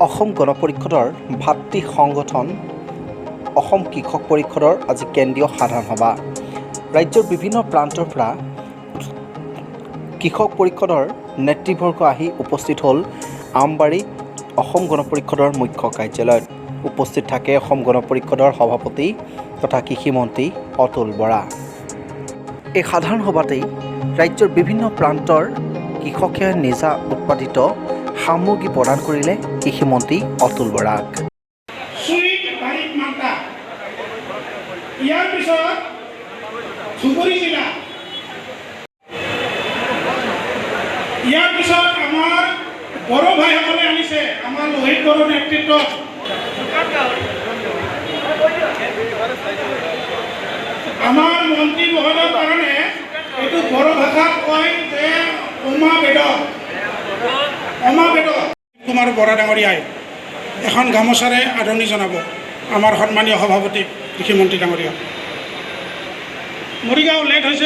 অসম গণ পৰিষদৰ ভাতৃ সংগঠন অসম কৃষক পৰিষদৰ আজি কেন্দ্ৰীয় সাধাৰণ সভা। ৰাজ্যৰ বিভিন্ন প্ৰান্তৰ পৰা কৃষক পৰিষদৰ নেতৃবৰ্গ আহি উপস্থিত হ'ল আমবাৰীত অসম গণ পৰিষদৰ মুখ্য কাৰ্যালয়ত। উপস্থিত থাকে অসম গণ পৰিষদৰ সভাপতি তথা কৃষিমন্ত্ৰী অতুল বৰা। এই সাধাৰণ সভাতেই ৰাজ্যৰ বিভিন্ন প্ৰান্তৰ কৃষকে নিজা উৎপাদিত সামগ্ৰী প্ৰদান কৰিলে কৃষিমন্ত্ৰী অতুল বৰাক। ইয়াৰ পিছত ধুবুৰী জিলা, ইয়াৰ পিছত আমাৰ বড়ো ভাইসকলে আনিছে আমাৰ লোহিত বড়োৰ নেতৃত্বত। আমাৰ মন্ত্ৰী মহোদয়ৰ কাৰণে এইটো বড়ো ভাষাত কয় যে অমাবেদ কুমাৰ বৰা ডাঙৰীয়াই এখন গামোচাৰে আদৰণি জনাব আমাৰ সন্মানীয় সভাপতি কৃষিমন্ত্ৰী ডাঙৰীয়া। মৰিগাঁও লেট হৈছে।